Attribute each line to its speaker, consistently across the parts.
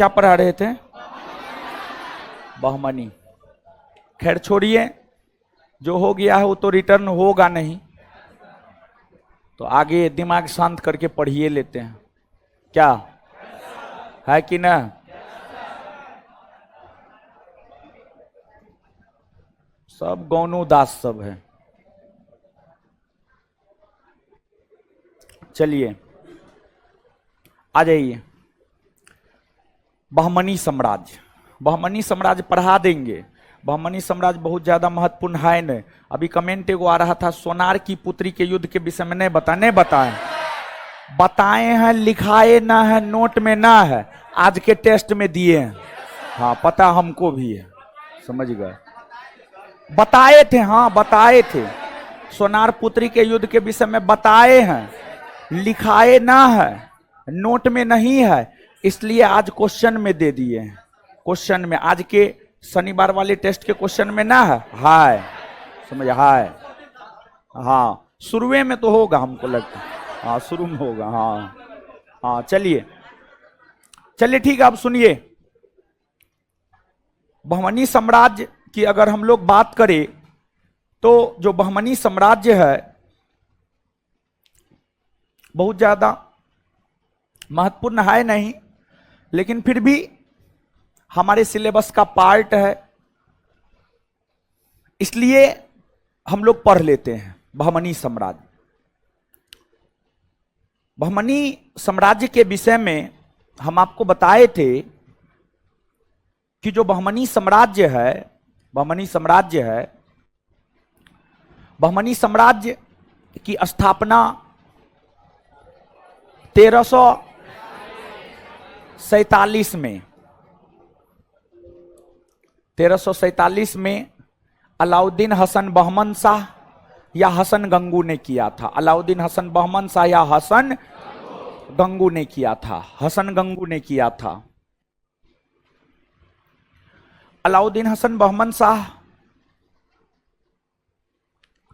Speaker 1: क्या पढ़ा रहे थे? बहमनी। खैर छोड़िए, जो हो गया है वो तो रिटर्न होगा नहीं, तो आगे दिमाग शांत करके पढ़िए लेते हैं। क्या है कि ना? सब गौनू दास सब है। चलिए आ जाइए। बहमनी साम्राज्य, बहमनी साम्राज्य पढ़ा देंगे। बहमनी साम्राज्य बहुत ज्यादा महत्वपूर्ण है नहीं। अभी कमेंट एगो आ रहा था, सोनार की पुत्री के युद्ध के विषय में नहीं बताए बताए हैं, लिखाए ना है, नोट में ना है, आज के टेस्ट में दिए हैं। हाँ पता हमको भी है, समझ गए। बताए थे, हाँ बताए थे, सोनार पुत्री के युद्ध के विषय में बताए हैं, लिखाए ना है, नोट में नहीं है, इसलिए आज क्वेश्चन में दे दिए हैं। क्वेश्चन में आज के शनिवार वाले टेस्ट के क्वेश्चन में ना है, हाय समझ, हाय हाँ शुरुए में तो होगा हमको लगता है, हाँ शुरू में होगा, हाँ हाँ। चलिए चलिए ठीक है, अब सुनिए। बहमनी साम्राज्य की अगर हम लोग बात करें तो जो बहमनी साम्राज्य है बहुत ज्यादा महत्वपूर्ण है नहीं, लेकिन फिर भी हमारे सिलेबस का पार्ट है, इसलिए हम लोग पढ़ लेते हैं। बहमनी साम्राज्य, बहमनी साम्राज्य के विषय में हम आपको बताए थे कि जो बहमनी साम्राज्य है, बहमनी साम्राज्य है, बहमनी साम्राज्य की स्थापना 1347 में, 1347 में अलाउद्दीन हसन बहमन शाह या हसन गंगू ने किया था। अलाउद्दीन हसन बहमन शाह या हसन गंगू ने किया था, हसन गंगू ने किया था। अलाउद्दीन हसन बहमन शाह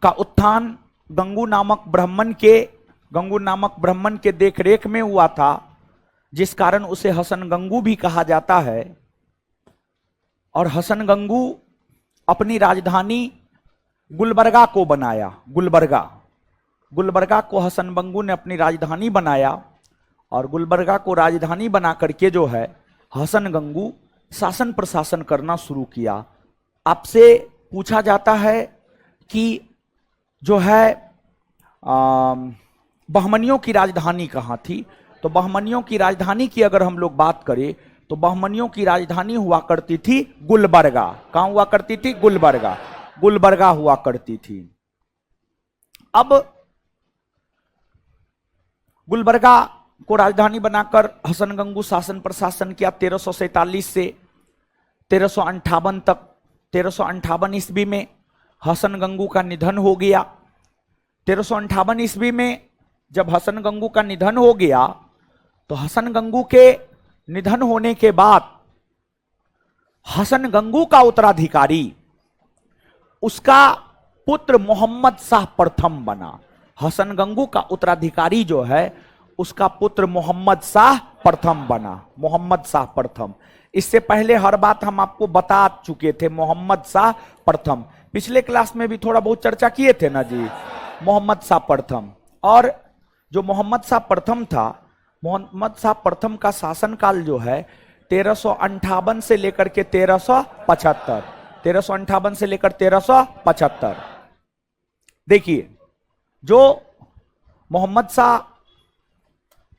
Speaker 1: का उत्थान गंगू नामक ब्राह्मण के देखरेख में हुआ था, जिस कारण उसे हसन गंगू भी कहा जाता है। और हसन गंगू अपनी राजधानी गुलबर्गा को बनाया। गुलबर्गा को हसन गंगू ने अपनी राजधानी बनाया, और गुलबर्गा को राजधानी बना करके जो है हसन गंगू शासन प्रशासन करना शुरू किया। आपसे पूछा जाता है कि जो है बहमनियों की राजधानी कहाँ थी, तो बहमनियों की राजधानी की अगर हम लोग बात करें तो बहमनियों की राजधानी हुआ करती थी गुलबर्गा। कहां हुआ करती थी? गुलबर्गा हुआ करती थी। अब गुलबर्गा को राजधानी बनाकर हसन गंगू शासन प्रशासन किया 1347 से 1358 तक। 1358 ईस्वी में हसन गंगू का निधन हो गया। 1358 ईस्वी में जब हसन गंगू का निधन हो गया, तो हसन गंगू के निधन होने के बाद हसन गंगू का उत्तराधिकारी उसका पुत्र मोहम्मद शाह प्रथम बना। हसन गंगू का उत्तराधिकारी जो है उसका पुत्र मोहम्मद शाह प्रथम बना, मोहम्मद शाह प्रथम। इससे पहले हर बात हम आपको बता चुके थे, मोहम्मद शाह प्रथम पिछले क्लास में भी थोड़ा बहुत चर्चा किए थे ना जी, मोहम्मद शाह प्रथम। और जो मोहम्मद शाह प्रथम था, मोहम्मद शाह प्रथम का शासनकाल जो है 1358 से लेकर के 1375, 1358 से लेकर 1375। देखिए जो मोहम्मद शाह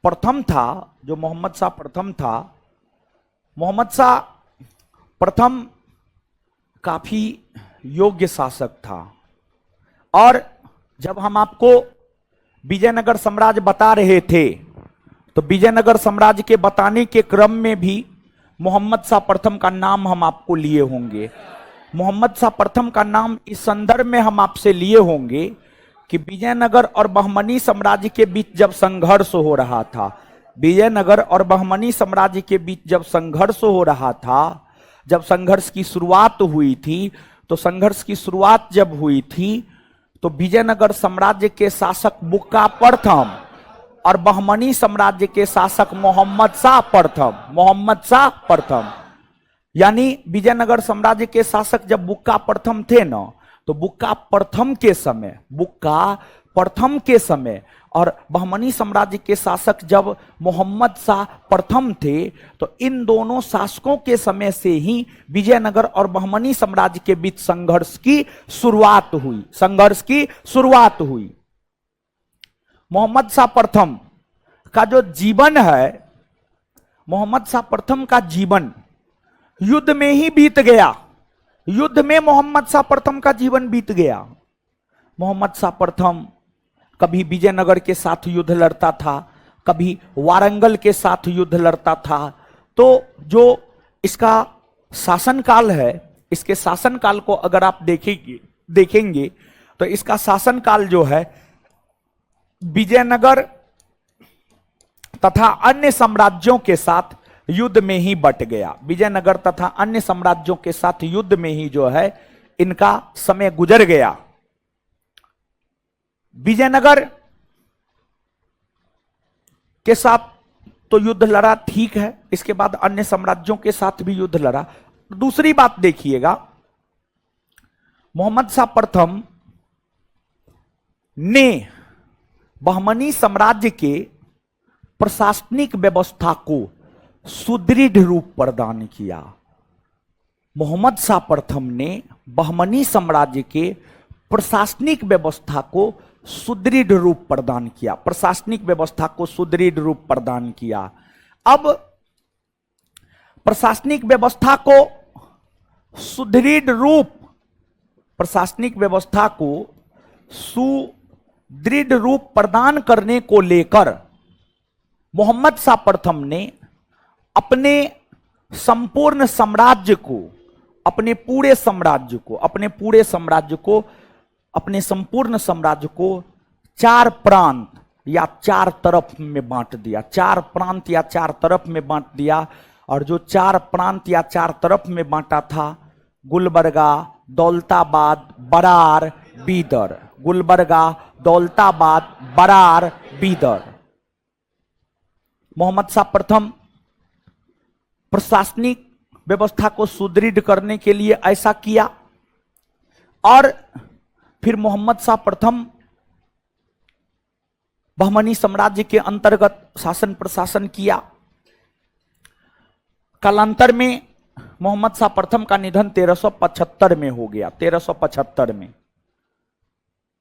Speaker 1: प्रथम था, जो मोहम्मद शाह प्रथम था, मोहम्मद शाह प्रथम काफी योग्य शासक था। और जब हम आपको विजयनगर साम्राज्य बता रहे थे, तो विजयनगर साम्राज्य के बताने के क्रम में भी मोहम्मद शाह प्रथम का नाम हम आपको लिए होंगे। मोहम्मद शाह प्रथम का नाम इस संदर्भ में हम आपसे लिए होंगे कि विजयनगर और बहमनी साम्राज्य के बीच जब संघर्ष हो रहा था, विजयनगर और बहमनी साम्राज्य के बीच जब संघर्ष हो रहा था, जब संघर्ष की शुरुआत हुई थी, तो संघर्ष की शुरुआत जब हुई थी तो विजयनगर साम्राज्य के शासक बुक्का प्रथम और बहमनी साम्राज्य के शासक मोहम्मद शाह प्रथम, यानी विजयनगर साम्राज्य के शासक जब बुक्का प्रथम थे ना, तो बुक्का प्रथम के समय और बहमनी साम्राज्य के शासक जब मोहम्मद शाह प्रथम थे, तो इन दोनों शासकों के समय से ही विजयनगर और बहमनी साम्राज्य के बीच संघर्ष की शुरुआत हुई। मोहम्मद शाह प्रथम का जो जीवन है, मोहम्मद शाह प्रथम का जीवन युद्ध में ही बीत गया। युद्ध में मोहम्मद शाह प्रथम का जीवन बीत गया। मोहम्मद शाह प्रथम कभी विजयनगर के साथ युद्ध लड़ता था, कभी वारंगल के साथ युद्ध लड़ता था। तो जो इसका शासनकाल है, इसके शासनकाल को अगर आप देखेंगे तो इसका शासनकाल जो है विजयनगर तथा अन्य साम्राज्यों के साथ युद्ध में ही बट गया। विजयनगर तथा अन्य साम्राज्यों के साथ युद्ध में ही जो है इनका समय गुजर गया। विजयनगर के साथ तो युद्ध लड़ा, ठीक है, इसके बाद अन्य साम्राज्यों के साथ भी युद्ध लड़ा। दूसरी बात देखिएगा, मोहम्मद शाह प्रथम ने बहमनी साम्राज्य के प्रशासनिक व्यवस्था को सुदृढ़ रूप प्रदान किया। मोहम्मद शाह प्रथम ने बहमनी साम्राज्य के प्रशासनिक व्यवस्था को सुदृढ़ रूप प्रदान किया, प्रशासनिक व्यवस्था को सुदृढ़ रूप प्रदान किया। अब प्रशासनिक व्यवस्था को सुदृढ़ रूप, प्रशासनिक व्यवस्था को सुदृढ़ रूप प्रदान करने को लेकर मोहम्मद शाह प्रथम ने अपने संपूर्ण साम्राज्य को, अपने संपूर्ण साम्राज्य को 4 प्रांत या 4 तरफ में बांट दिया। 4 प्रांत या 4 तरफ में बांट दिया। और जो 4 प्रांत या 4 तरफ में बांटा था, गुलबर्गा, दौलताबाद, बरार, बीदर। गुलबर्गा, दौलताबाद, बरार, बीदर। मोहम्मद शाह प्रथम प्रशासनिक व्यवस्था को सुदृढ़ करने के लिए ऐसा किया। और फिर मोहम्मद शाह प्रथम बहमनी साम्राज्य के अंतर्गत शासन प्रशासन किया। कालांतर में मोहम्मद शाह प्रथम का निधन 1375 में हो गया। 1375 में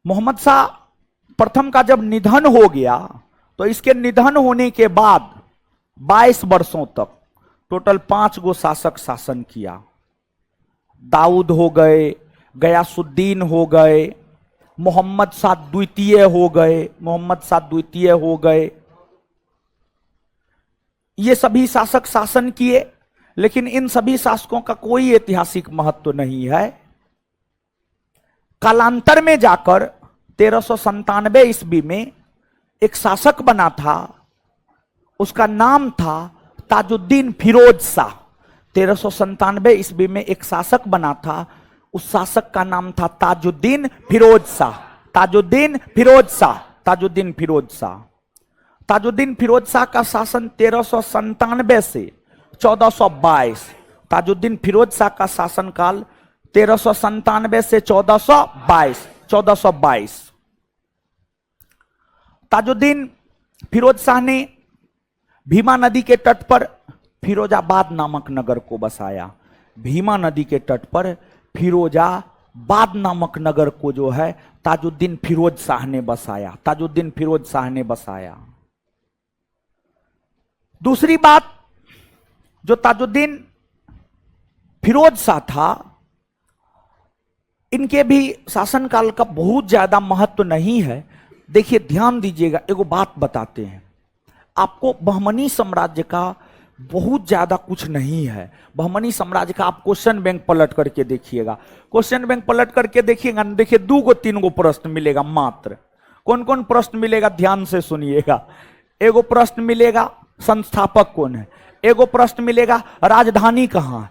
Speaker 1: मोहम्मद शाह प्रथम का जब निधन हो गया, तो इसके निधन होने के बाद 22 वर्षों तक टोटल 5 गो शासक शासन किया। दाऊद हो गए, गयासुद्दीन हो गए, मोहम्मद शाह द्वितीय हो गए। ये सभी शासक शासन किए, लेकिन इन सभी शासकों का कोई ऐतिहासिक महत्व नहीं है। कालांतर में जाकर 1397 ईस्वी में एक शासक बना था, उसका नाम था ताजुद्दीन फिरोज शाह। 1397 ईस्वी में एक शासक बना था, उस शासक का नाम था ताजुद्दीन फिरोज शाह। ताजुद्दीन फिरोज शाह का शासन 1397 से 1422। ताजुद्दीन फिरोज शाह का शासनकाल 1397 से 1422। ताजुद्दीन फिरोज शाह ने भीमा नदी के तट पर फिरोजाबाद नामक नगर को बसाया। भीमा नदी के तट पर फिरोजाबाद नामक नगर को जो है ताजुद्दीन फिरोज शाह ने बसाया। दूसरी बात, जो ताजुद्दीन फिरोज शाह था, इनके भी शासनकाल का बहुत ज्यादा महत्व नहीं है। देखिए, ध्यान दीजिएगा, एगो बात बताते हैं आपको। बहमनी साम्राज्य का बहुत ज्यादा कुछ नहीं है। बहमनी साम्राज्य का आप क्वेश्चन बैंक पलट करके देखिएगा। क्वेश्चन बैंक पलट करके देखिएगा, देखिए 2 गो 3 गो प्रश्न मिलेगा मात्र। कौन कौन प्रश्न मिलेगा, ध्यान से सुनिएगा। एगो प्रश्न मिलेगा संस्थापक कौन है, एगो प्रश्न मिलेगा राजधानी कहां है,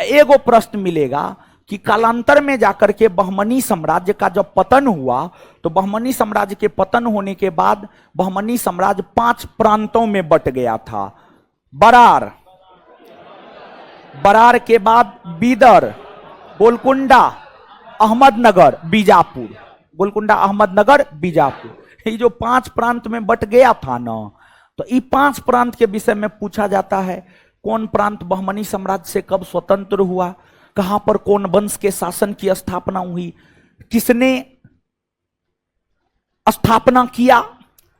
Speaker 1: एगो प्रश्न मिलेगा कि कालांतर में जाकर के बहमनी साम्राज्य का जब पतन हुआ, तो बहमनी साम्राज्य के पतन होने के बाद बहमनी साम्राज्य 5 प्रांतों में बट गया था। बरार, बरार के बाद बीदर, गोलकुंडा, अहमदनगर, बीजापुर। गोलकुंडा, अहमदनगर, बीजापुर, ये जो 5 प्रांत में बट गया था ना, तो ये 5 प्रांत के विषय में पूछा जाता है। कौन प्रांत बहमनी साम्राज्य से कब स्वतंत्र हुआ, कहां पर कौन वंश के शासन की स्थापना हुई, किसने स्थापना किया।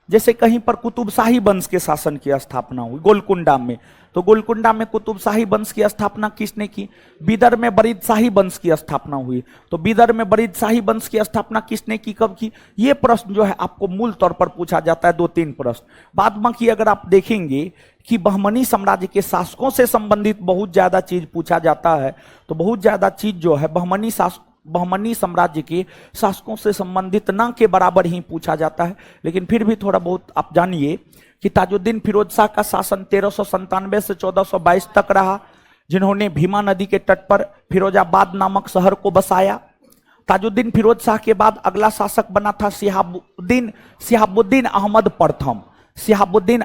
Speaker 1: जैसे कहीं पर कुतुबशाही वंश के शासन की स्थापना हुई गोलकुंडा में, तो गोलकुंडा में कुतुबशाही वंश की स्थापना किसने की। बीदर में बरीद शाही वंश की स्थापना हुई, तो बीदर में बरीद शाही वंश की स्थापना किसने की, कब की। ये प्रश्न जो है आपको मूल तौर पर पूछा जाता है, 2-3 प्रश्न। बाद बाकी अगर आप देखेंगे कि बहमनी साम्राज्य के शासकों से संबंधित बहुत ज्यादा चीज पूछा जाता है, तो बहुत ज्यादा चीज जो है बहमनी साम्राज्य के शासकों से संबंधित ना के बराबर ही पूछा जाता है। लेकिन फिर भी थोड़ा बहुत आप जानिए कि ताजुद्दीन फिरोज शाह का शासन 1397 से 1422 तक रहा, जिन्होंने भीमा नदी के तट पर फिरोजाबाद नामक शहर को बसाया। ताजुद्दीन फिरोज शाह के बाद अगला शासक बना था सिहाबुद्दीन अहमद प्रथम। सिहाबुद्दीन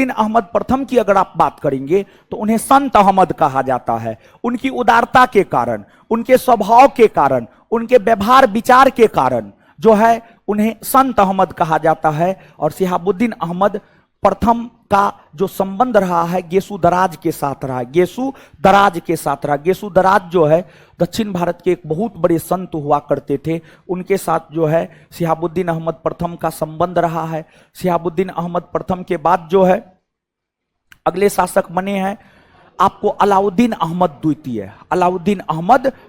Speaker 1: अहमद प्रथम की अगर आप बात करेंगे तो उन्हें संत अहमद कहा जाता है। उनकी उदारता के कारण, उनके स्वभाव के कारण, उनके व्यवहार विचार के कारण जो है उन्हें संत अहमद कहा जाता है। और सिहाबुद्दीन अहमद प्रथम का जो संबंध रहा है गेसु दराज के साथ रहा, गेसु दराज जो है दक्षिण भारत के एक बहुत बड़े संत हुआ करते थे, उनके साथ जो है सिहाबुद्दीन अहमद प्रथम का संबंध रहा है। सिहाबुद्दीन अहमद प्रथम के बाद जो है अगले शासक बने हैं आपको अलाउद्दीन अहमद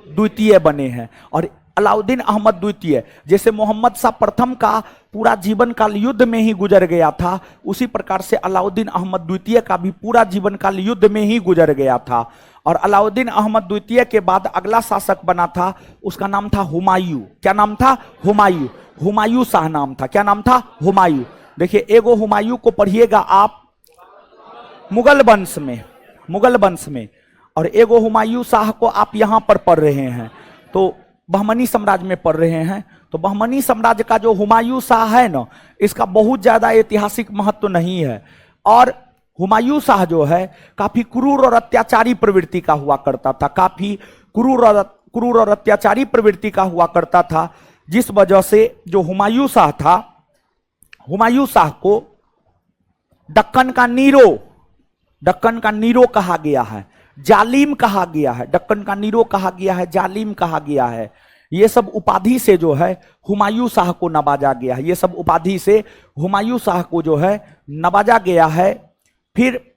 Speaker 1: द्वितीय बने हैं। और अलाउद्दीन अहमद द्वितीय, जैसे मोहम्मद शाह प्रथम का पूरा जीवन काल युद्ध में ही गुजर गया था, उसी प्रकार से अलाउद्दीन अहमद द्वितीय का भी पूरा जीवन काल युद्ध में ही गुजर गया था। और अलाउद्दीन अहमद द्वितीय के बाद अगला शासक बना था, उसका नाम था हुमायूं। क्या नाम था? हुमायूं शाह नाम था। क्या नाम था? हुमायूं। देखिए, एगो हुमायूं को पढ़िएगा आप मुगल वंश में, और एगो हुमायूं शाह को आप यहां पर पढ़ रहे हैं तो बहमनी साम्राज्य में पढ़ रहे हैं। तो बहमनी साम्राज्य का जो हुमायूं शाह है ना, इसका बहुत ज्यादा ऐतिहासिक महत्व नहीं है। और हुमायूं शाह जो है काफी क्रूर और अत्याचारी प्रवृत्ति का हुआ करता था, क्रूर और अत्याचारी प्रवृत्ति का हुआ करता था, जिस वजह से जो हुमायूं शाह था, हुमायूं शाह को दक्कन का नीरो कहा गया है, जालिम कहा गया है। दक्कन का नीरो कहा गया है, जालिम कहा गया है। ये सब उपाधि से जो है हुमायूं शाह को नवाजा गया है। ये सब उपाधि से हुमायूं शाह को जो है नवाजा गया है। फिर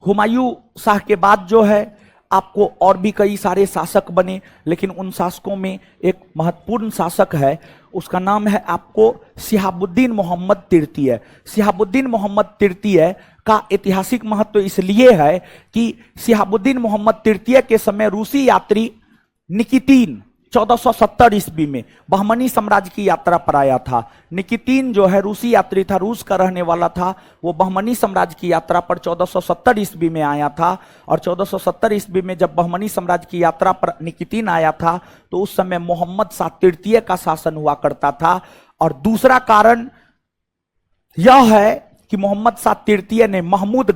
Speaker 1: हुमायूं शाह के बाद जो है आपको और भी कई सारे शासक बने, लेकिन उन शासकों में एक महत्वपूर्ण शासक है, उसका नाम है आपको सिहाबुद्दीन मोहम्मद तृतीय। सिहाबुद्दीन मोहम्मद तृतीय का ऐतिहासिक महत्व इसलिए है कि सिहाबुद्दीन मोहम्मद तृतीय के समय रूसी यात्री निकितीन 1470 ईस्वी में बहमनी साम्राज्य की यात्रा पर आया था। निकितीन जो है रूसी यात्री था, रूस का रहने वाला था। वो बहमनी साम्राज्य की यात्रा पर 1470 ईस्वी में आया था। और 1470 ईस्वी में जब बहमनी साम्राज्य की यात्रा पर निकितीन आया था तो उस समय मोहम्मद शाह तृतीय का शासन हुआ करता था। और दूसरा कारण यह है कि मोहम्मद शाह तृतीय ने महमूद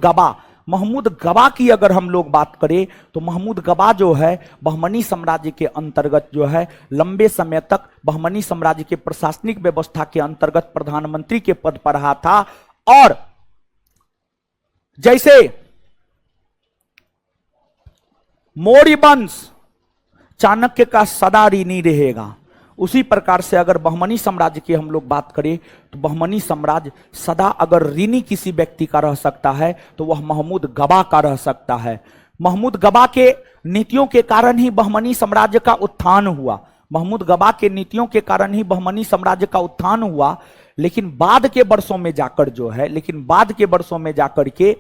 Speaker 1: गबा की अगर हम लोग बात करें तो महमूद गबा जो है बहमनी साम्राज्य के अंतर्गत जो है लंबे समय तक बहमनी साम्राज्य के प्रशासनिक व्यवस्था के अंतर्गत प्रधानमंत्री के पद पर रहा था। और जैसे मौर्य वंश चाणक्य का सदा ऋणी रहेगा, उसी प्रकार से अगर बहमनी साम्राज्य की हम लोग बात करें तो बहमनी साम्राज्य सदा अगर ऋणी किसी व्यक्ति का रह सकता है तो वह महमूद गबा का रह सकता है। महमूद गबा के नीतियों के कारण ही बहमनी साम्राज्य का उत्थान हुआ। महमूद गबा के नीतियों के कारण ही बहमनी साम्राज्य का उत्थान हुआ। लेकिन बाद के वर्षों में जाकर के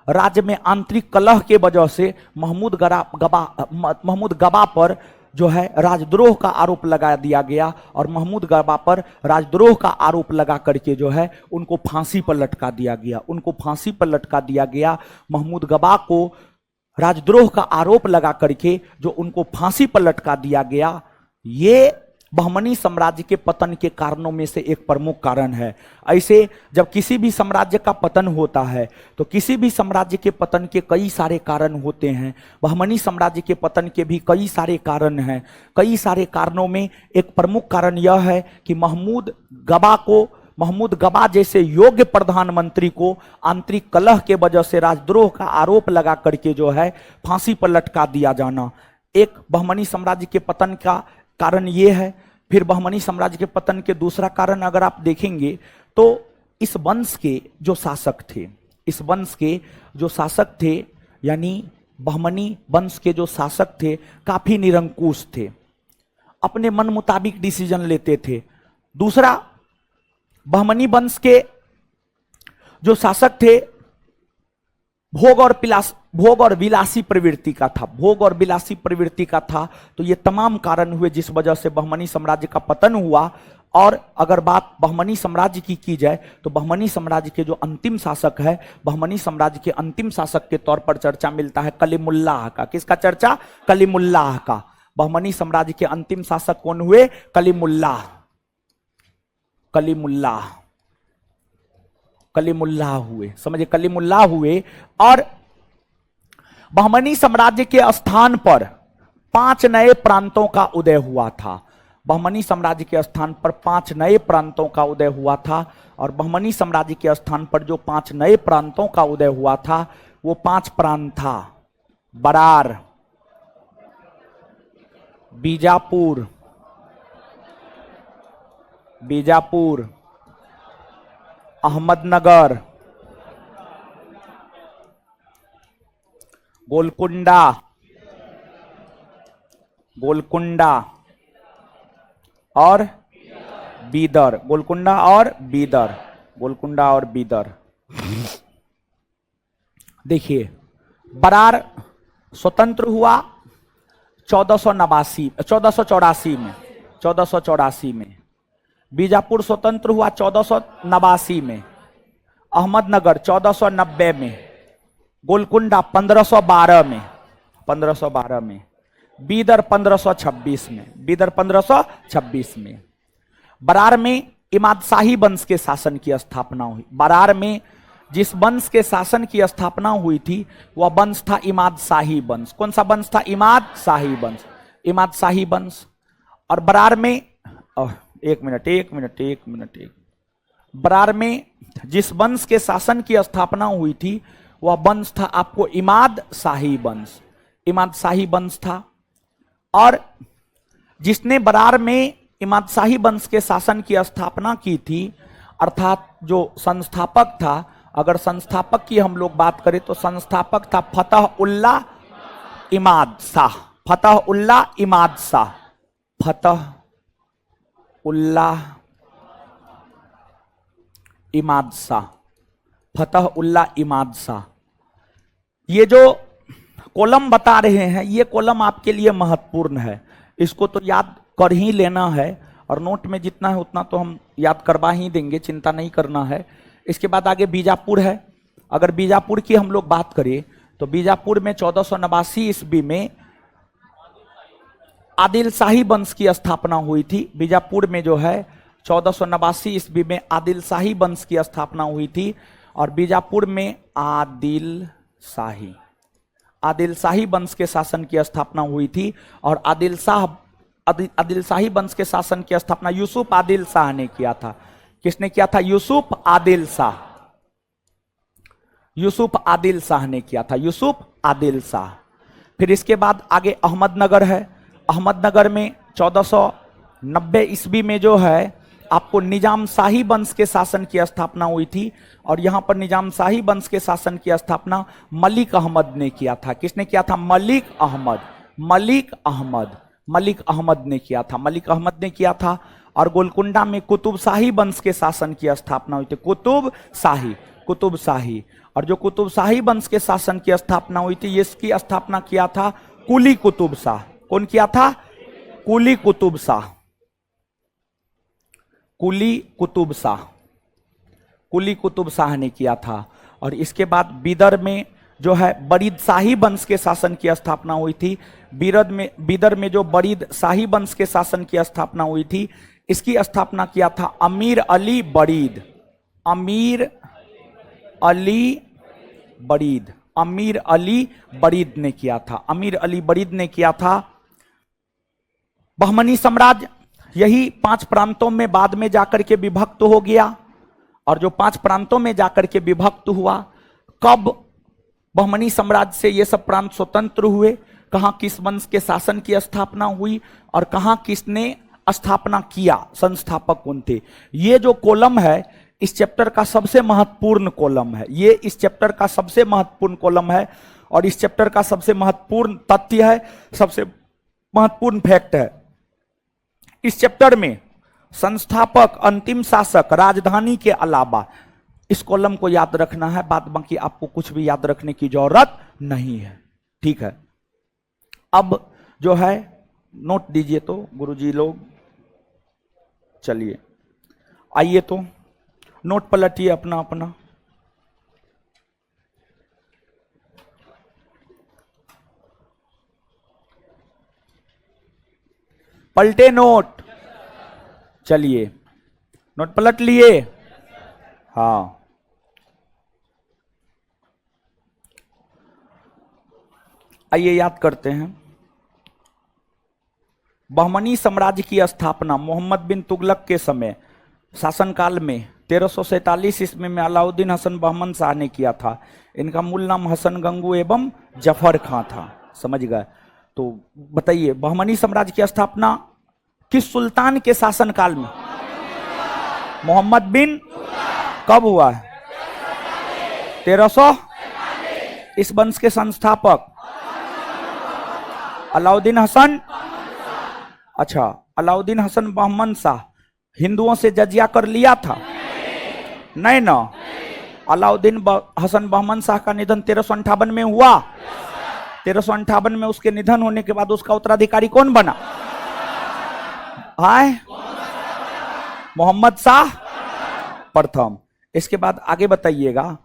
Speaker 1: राज्य में आंतरिक कलह के वजह से महमूद गबा पर जो है राजद्रोह का आरोप लगा दिया गया। और महमूद गबा पर राजद्रोह का आरोप लगा करके जो है उनको फांसी पर लटका दिया गया। महमूद गबा को राजद्रोह का आरोप लगा करके जो उनको फांसी पर लटका दिया गया, ये बहमनी साम्राज्य के पतन के कारणों में से एक प्रमुख कारण है। ऐसे जब किसी भी साम्राज्य का पतन होता है तो किसी भी साम्राज्य के पतन के कई सारे कारण होते हैं। बहमनी साम्राज्य के पतन के भी कई सारे कारण हैं। कई सारे कारणों में एक प्रमुख कारण यह है कि महमूद गबा जैसे योग्य प्रधानमंत्री को आंतरिक कलह के वजह से राजद्रोह का आरोप लगा करके जो है फांसी पर लटका दिया जाना एक बहमनी साम्राज्य के पतन का कारण ये है। फिर बहमनी साम्राज्य के पतन के दूसरा कारण अगर आप देखेंगे तो इस वंश के जो शासक थे यानी बहमनी वंश के जो शासक थे काफी निरंकुश थे, अपने मन मुताबिक डिसीजन लेते थे। दूसरा, बहमनी वंश के जो शासक थे भोग और विलासी प्रवृत्ति का था। तो ये तमाम कारण हुए जिस वजह से बहमनी साम्राज्य का पतन हुआ। और अगर बात बहमनी साम्राज्य की जाए तो बहमनी साम्राज्य के जो अंतिम शासक है, बहमनी साम्राज्य के अंतिम शासक के तौर पर चर्चा मिलता है कलीमुल्लाह का। किसका चर्चा? कलीमुल्लाह का। बहमनी साम्राज्य के अंतिम शासक कौन हुए? कलीमुल्लाह हुए। समझे, कलीमुल्लाह हुए। और बहमनी साम्राज्य के स्थान पर 5 नए प्रांतों का उदय हुआ था। बहमनी साम्राज्य के स्थान पर 5 नए प्रांतों का उदय हुआ था। और बहमनी साम्राज्य के स्थान पर जो 5 नए प्रांतों का उदय हुआ था वो 5 प्रांत था: बरार, बीजापुर, अहमदनगर, गोलकुंडा और बीदर। गोलकुंडा और बीदर। देखिए, बरार स्वतंत्र हुआ 1484 में। बीजापुर स्वतंत्र हुआ 1489 में। अहमदनगर 1490 में। गोलकुंडा 1512 में। बीदर 1526 में। बरार में इमाद शाही वंश के शासन की स्थापना हुई। बरार में जिस वंश के शासन की स्थापना हुई थी वह वंश था इमाद शाही वंश। कौन सा वंश था? इमाद शाही वंश। और बरार में एक मिनट। बरार में जिस वंश के शासन की स्थापना हुई थी वह वंश था आपको इमाद शाही वंश था। और जिसने बरार में इमाद शाही वंश के शासन की स्थापना की थी, अर्थात जो संस्थापक था, अगर संस्थापक की हम लोग बात करें तो संस्थापक था फतहुल्लाह इमाद शाह। फतहुल्लाह इमाद शाह। ये जो कॉलम बता रहे हैं ये कॉलम आपके लिए महत्वपूर्ण है, इसको तो याद कर ही लेना है। और नोट में जितना है उतना तो हम याद करवा ही देंगे, चिंता नहीं करना है। इसके बाद आगे बीजापुर है। अगर बीजापुर की हम लोग बात करें तो बीजापुर में 1489 ईस्वी में आदिल शाही वंश की स्थापना हुई थी। बीजापुर में जो है 1489 ईस्वी में आदिल शाही वंश की स्थापना हुई थी। और बीजापुर में आदिल शाही वंश के शासन की स्थापना हुई थी। और आदिल शाही वंश के शासन की स्थापना यूसुफ आदिल शाह ने किया था। किसने किया था? यूसुफ आदिल शाह। फिर इसके बाद आगे अहमदनगर है। अहमदनगर में 1490 ईस्वी में जो है आपको निजाम शाही वंश के शासन की स्थापना हुई थी। और यहां पर निजाम शाही वंश के शासन की स्थापना मलिक अहमद ने किया था। किसने किया था? मलिक अहमद ने किया था। और गोलकुंडा में कुतुब शाही वंश के शासन की स्थापना हुई थी। कुतुब शाही। और जो कुतुब शाही वंश के शासन की स्थापना हुई थी इसकी स्थापना किया था कुली कुतुब शाह। कौन किया था? कुली कुतुब शाह ने किया था। और इसके बाद बीदर में जो है बरीद शाही वंश के शासन की स्थापना हुई थी। बीदर में जो बरीद शाही वंश के शासन की स्थापना हुई थी, इसकी स्थापना किया था अमीर अली बरीद। अमीर अली बरीद, अमीर अली बरीद ने किया था, अमीर अली बरीद ने किया था। बहमनी साम्राज्य यही 5 प्रांतों में बाद में जाकर के विभक्त हो गया, और जो 5 प्रांतों में जाकर के विभक्त हुआ, कब बहमनी साम्राज्य से ये सब प्रांत स्वतंत्र हुए, कहां किस वंश के शासन की स्थापना हुई और कहां किसने स्थापना किया, संस्थापक कौन थे, ये जो कॉलम है इस चैप्टर का सबसे महत्वपूर्ण कॉलम है। ये इस चैप्टर का सबसे महत्वपूर्ण कॉलम है और इस चैप्टर का सबसे महत्वपूर्ण तथ्य है, सबसे महत्वपूर्ण फैक्ट है। इस चैप्टर में संस्थापक, अंतिम शासक, राजधानी के अलावा इस कॉलम को याद रखना है, बाद बाकी आपको कुछ भी याद रखने की जरूरत नहीं है। ठीक है, अब जो है नोट दीजिए तो गुरुजी लोग, चलिए आइए तो नोट पलटिए अपना अपना। पलटे नोट, चलिए नोट पलट लिए। हाँ, आइए याद करते हैं। बहमनी साम्राज्य की स्थापना मोहम्मद बिन तुगलक के समय शासनकाल में 1347 ईस्वी में अलाउद्दीन हसन बहमन शाह ने किया था। इनका मूल नाम हसन गंगू एवं जफर खां था, समझ गए। तो बताइए, बहमनी साम्राज्य की स्थापना किस सुल्तान के शासनकाल में? मोहम्मद बिन, कब हुआ है? 1300। इस वंश के संस्थापक अलाउद्दीन हसन। अच्छा, अलाउद्दीन हसन बहमन शाह हिंदुओं से जजिया कर लिया था? नहीं ना। अलाउद्दीन हसन बहमन शाह का निधन 1358 में हुआ। 1358 में उसके निधन होने के बाद उसका उत्तराधिकारी कौन बना? हाय, मोहम्मद शाह प्रथम। इसके बाद आगे बताइएगा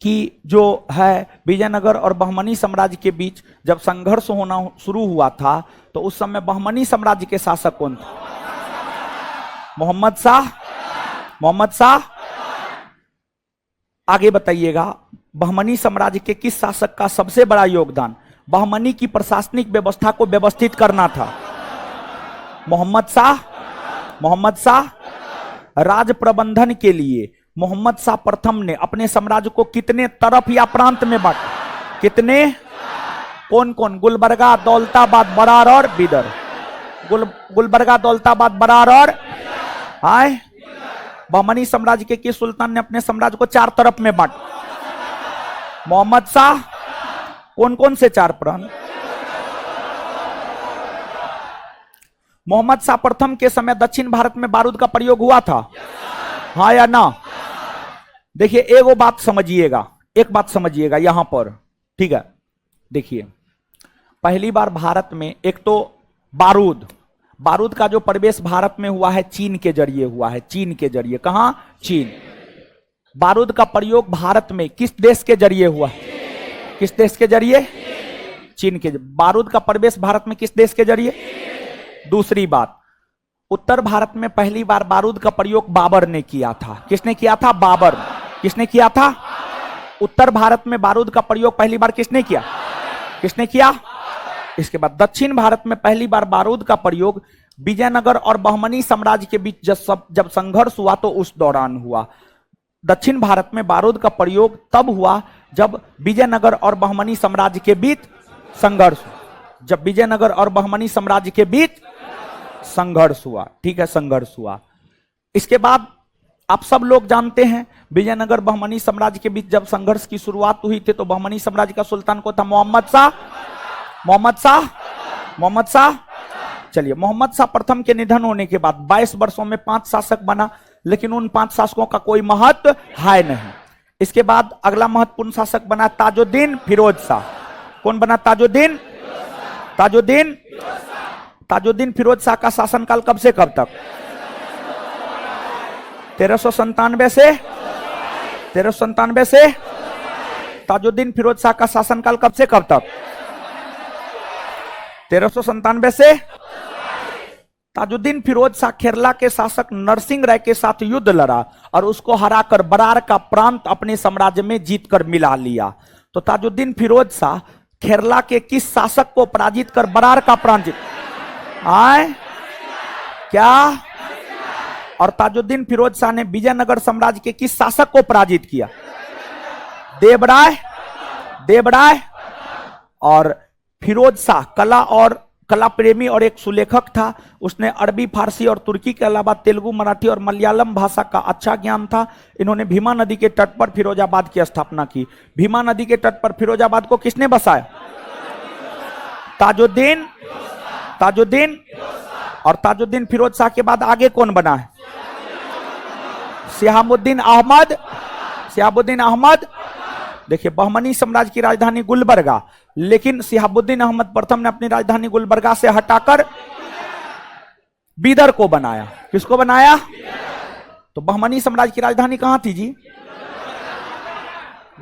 Speaker 1: कि जो है विजयनगर और बहमनी साम्राज्य के बीच जब संघर्ष होना शुरू हुआ था, तो उस समय बहमनी साम्राज्य के शासक कौन थे? मोहम्मद शाह। मोहम्मद शाह। आगे बताइएगा, बहमनी साम्राज्य के किस शासक का सबसे बड़ा योगदान बहमनी की प्रशासनिक व्यवस्था को व्यवस्थित करना था? मोहम्मद शाह। मोहम्मद शाह। राज प्रबंधन के लिए मोहम्मद शाह प्रथम ने अपने साम्राज्य को कितने तरफ या प्रांत में बांटा? कितने? कौन कौन? गुलबर्गा, दौलताबाद, बरार और बीदर। गुलबर्गा, दौलताबाद, बरार और हाय। बहमनी साम्राज्य के किस सुल्तान ने अपने साम्राज्य को 4 तरफ में बांटा? मोहम्मद शाह। कौन कौन से 4 प्रांत? मोहम्मद शाह प्रथम के समय दक्षिण भारत में बारूद का प्रयोग हुआ था, हाँ या ना? देखिए, एक बात समझिएगा, एक बात समझिएगा यहां पर, ठीक है। देखिए, पहली बार भारत में एक तो बारूद का जो प्रवेश भारत में हुआ है चीन के जरिए हुआ है। चीन के जरिए। कहां? चीन। बारूद का प्रयोग भारत में किस देश के जरिए हुआ? किस देश के जरिए? चीन के। बारूद का प्रवेश भारत में किस देश के जरिए? दूसरी बात, उत्तर भारत में पहली बार बारूद का प्रयोग बाबर ने किया था। किसने किया था? बाबर। किसने किया था? उत्तर भारत में बारूद का प्रयोग पहली बार किसने किया? किसने किया? इसके बाद दक्षिण भारत में पहली बार बारूद का प्रयोग विजयनगर और बहमनी साम्राज्य के बीच जब संघर्ष हुआ तो उस दौरान हुआ। दक्षिण भारत में बारूद का प्रयोग तब हुआ जब विजयनगर और बहमनी साम्राज्य के बीच संघर्ष, जब विजयनगर और बहमनी साम्राज्य के बीच संघर्ष हुआ। ठीक है, संघर्ष हुआ। इसके बाद आप सब लोग जानते हैं, विजयनगर बहमनी साम्राज्य के बीच जब संघर्ष की शुरुआत हुई थी तो बहमनी साम्राज्य का सुल्तान को था मोहम्मद शाह। मोहम्मद शाह। मोहम्मद शाह। चलिए, मोहम्मद शाह प्रथम के निधन होने के बाद 22 वर्षों में 5 शासक बना, लेकिन उन 5 शासकों का कोई महत्व है नहीं। इसके बाद अगला महत्वपूर्ण शासक बना ताजुद्दीन फिरोज शाह। कौन बना? ताजुद्दीन। ताजुद्दीन। ताजुद्दीन फिरोज शाह का शासनकाल कब से कब तक? 1397 से 1397 से ताजुद्दीन फिरोज शाह का शासनकाल कब से कब तक? 1397 से। ताजुद्दीन फिरोज शाह केरला के शासक नरसिंह राय के साथ युद्ध लड़ा और उसको हराकर बरार का प्रांत अपने साम्राज्य में जीतकर मिला लिया। तो ताजुद्दीन फिरोज शाह केरला के किस शासक को पराजित कर बरार का प्रांत जीत आए? क्या? और ताजुद्दीन फिरोज शाह ने विजयनगर साम्राज्य के किस शासक को पराजित किया? देवराय। देवराय। और फिरोज शाह कला प्रेमी और एक सुलेखक था। उसने अरबी, फारसी और तुर्की के अलावा तेलुगु, मराठी और मलयालम भाषा का अच्छा ज्ञान था। इन्होंने भीमा नदी के तट पर फिरोजाबाद की स्थापना की। भीमा नदी के तट पर फिरोजाबाद को किसने बसाया? ताजुद्दीन। ताजुद्दीन। और ताजुद्दीन फिरोज शाह के बाद आगे कौन बना है? सिहाबुद्दीन अहमद। सिहाबुद्दीन अहमद। देखिए, बहमनी साम्राज्य की राजधानी गुलबर्गा, लेकिन सिहाबुद्दीन अहमद प्रथम ने अपनी राजधानी गुलबर्गा से हटाकर बीदर को बनाया। किसको बनाया? तो बहमनी साम्राज्य की राजधानी कहां थी जी?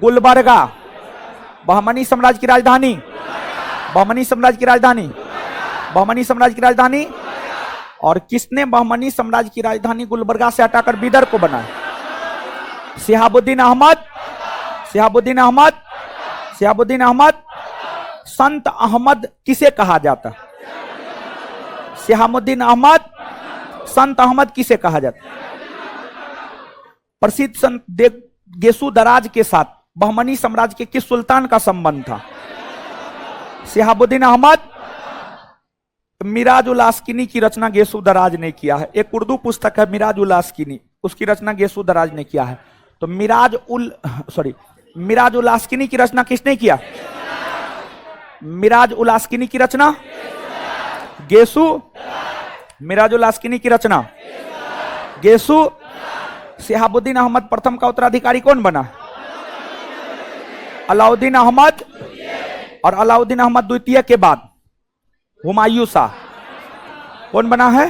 Speaker 1: गुलबर्गा। बहमनी साम्राज्य की राजधानी, बहमनी साम्राज्य की राजधानी, बहमनी साम्राज्य की राजधानी। और किसने बहमनी साम्राज्य की राजधानी गुलबर्गा से हटाकर बीदर को बनाया? सिहाबुद्दीन अहमद। सिहाबुद्दीन अहमद। सिहाबुद्दीन अहमद। संत अहमद किसे कहा जाता? सिहाबुद्दीन अहमद। संत अहमद किसे कहा जाता? प्रसिद्ध संत गेसु दराज के साथ बहमनी साम्राज्य के किस सुल्तान का संबंध था? सिहाबुद्दीन अहमद। मिराज उल आस्किनी की रचना गेसु दराज ने किया है। एक उर्दू पुस्तक है मिराज उल आस्किनी, उसकी रचना गेसु दराज ने किया है। तो मिराज उल आस्किनी की रचना किसने किया? मिराज उल आस्किनी की रचना गेसु। मिराज उल आस्किनी की रचना गेसु। सिहाबुद्दीन अहमद प्रथम का उत्तराधिकारी कौन बना? अलाउद्दीन अहमद। और अलाउद्दीन अहमद द्वितीय के बाद हुमायूं शाह। कौन बना है?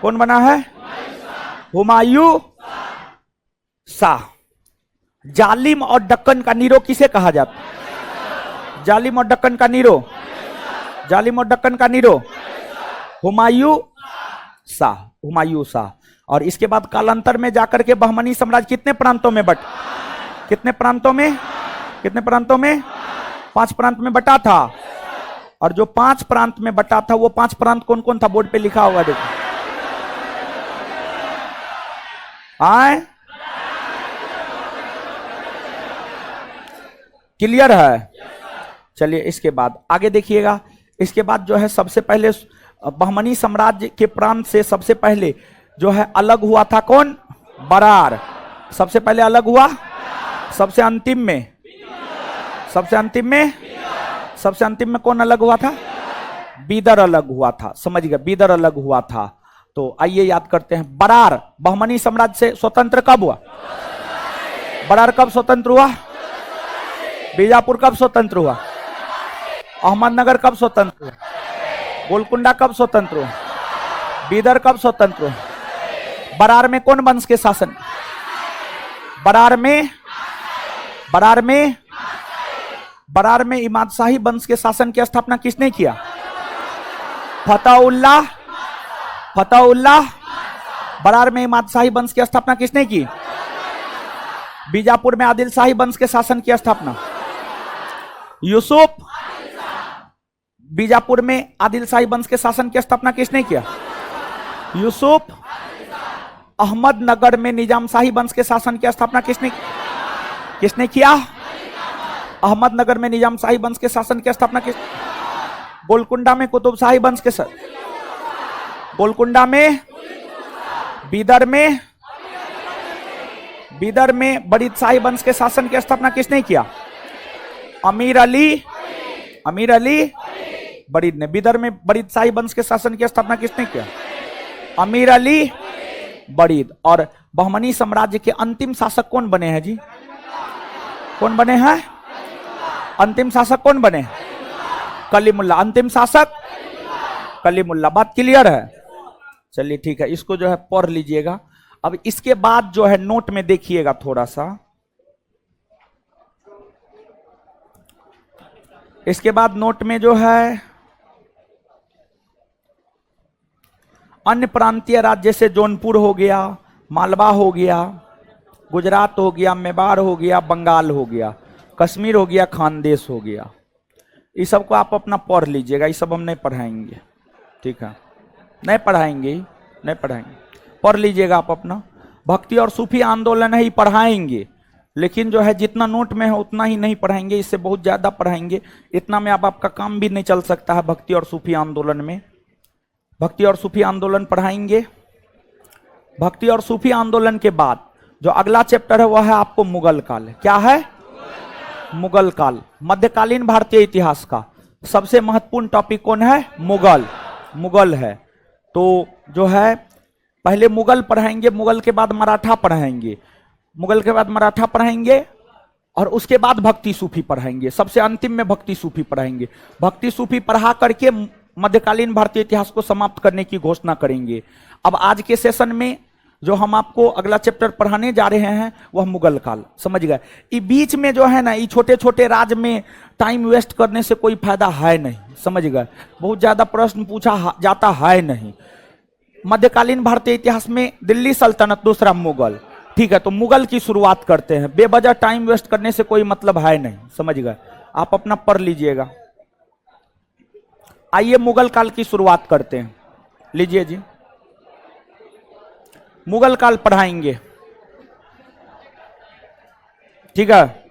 Speaker 1: कौन बना है? हुमायूं शाह। जालिम और दक्कन का नीरो किसे कहा जाता? जालिम और दक्कन का नीरो, जालिम और दक्कन का नीरो हुमायूं शाह। हुमायूं शाह। और इसके बाद कालांतर में जाकर के बहमनी साम्राज्य कितने प्रांतों में बट कितने प्रांतों में कितने प्रांतों में 5 प्रांत में बटा था। और जो 5 प्रांत में बटा था, वो 5 प्रांत कौन कौन था? बोर्ड पे लिखा होगा, देखो। आए? क्लियर है? चलिए, इसके बाद आगे देखिएगा। इसके बाद जो है सबसे पहले बहमनी साम्राज्य के प्रांत से सबसे पहले जो है अलग हुआ था कौन? बरार। सबसे पहले अलग हुआ। सबसे अंतिम में सबसे अंतिम में कौन अलग हुआ था? बीदर अलग हुआ था। समझ गए? बीदर अलग हुआ था। तो आइए याद करते हैं। बरार बहमनी साम्राज्य से स्वतंत्र कब हुआ? बरार कब स्वतंत्र हुआ? बीजापुर कब स्वतंत्र हुआ? अहमदनगर कब स्वतंत्र हुआ? गोलकुंडा कब स्वतंत्र हुआ? बीदर कब स्वतंत्र हुआ? बरार में कौन वंश के शासन? बरार में इमाद शाही वंश के शासन की स्थापना किसने किया? फतेहुल्लाह। बरार में इमाद शाही वंश की स्थापना किसने की? बीजापुर में आदिल शाही वंश के शासन की स्थापना यूसुफ। बीजापुर में आदिल शाही वंश के शासन की स्थापना किसने किया? यूसुफ। अहमदनगर में निजाम शाही वंश के शासन की स्थापना किसने किया? अहमदनगर में निजाम शाही वंश के शासन की स्थापना किस? गोलकुंडा में कुतुब शाही वंश के गोलकुंडा में। बीदर में बरीद शाही वंश के शासन की स्थापना किसने किया? अमीर अली बरीद ने। बीदर में बरीद शाही वंश के शासन की स्थापना किसने किया? अमीर अली बरीद। और बहमनी साम्राज्य के अंतिम शासक कौन बने हैं जी? कौन बने हैं? अंतिम शासक कौन बने? कलीमुल्ला। अंतिम शासक कलीमुल्ला। बात क्लियर है? चलिए ठीक है, इसको जो है पढ़ लीजिएगा। अब इसके बाद जो है नोट में देखिएगा थोड़ा सा। इसके बाद नोट में जो है अन्य प्रांतीय राज्य जैसे जौनपुर हो गया, मालवा हो गया, गुजरात हो गया, मेवाड़ हो गया, बंगाल हो गया, कश्मीर हो गया, खानदेश हो गया, इस सब को आप अपना पढ़ लीजिएगा। ये सब हम नहीं पढ़ाएंगे, ठीक है, नहीं पढ़ाएंगे, नहीं पढ़ाएंगे, पढ़ लीजिएगा आप अपना। भक्ति और सूफी आंदोलन ही पढ़ाएंगे, लेकिन जो है जितना नोट में है उतना ही नहीं पढ़ाएंगे, इससे बहुत ज्यादा पढ़ाएंगे। इतना में अब आपका काम भी नहीं चल सकता है भक्ति और सूफी आंदोलन में। भक्ति और सूफी आंदोलन पढ़ाएंगे। भक्ति और सूफी आंदोलन के बाद जो अगला चैप्टर है वह है आपको मुगल काल। क्या है? मुगल काल। मध्यकालीन भारतीय इतिहास का सबसे महत्वपूर्ण टॉपिक कौन है? मुगल। मुगल है। तो जो है पहले मुगल पढ़ाएंगे, मुगल के बाद मराठा पढ़ाएंगे, मुगल के बाद मराठा पढ़ाएंगे और उसके बाद भक्ति सूफी पढ़ाएंगे। सबसे अंतिम में भक्ति सूफी पढ़ाएंगे। भक्ति सूफी पढ़ा करके मध्यकालीन भारतीय इतिहास को समाप्त करने की घोषणा करेंगे। अब आज के सेशन में जो हम आपको अगला चैप्टर पढ़ाने जा रहे हैं वह मुगल काल। समझ गए? ये बीच में जो है ना, ये छोटे छोटे राज्य में टाइम वेस्ट करने से कोई फायदा है नहीं। समझ गए? बहुत ज्यादा प्रश्न पूछा जाता है नहीं। मध्यकालीन भारतीय इतिहास में दिल्ली सल्तनत, दूसरा मुगल। ठीक है, तो मुगल की शुरुआत करते हैं। बेवजह टाइम वेस्ट करने से कोई मतलब है नहीं। समझ गए? आप अपना पढ़ लीजिएगा। आइए मुगल काल की शुरुआत करते हैं। लीजिए जी, मुगल काल पढ़ाएंगे। ठीक है।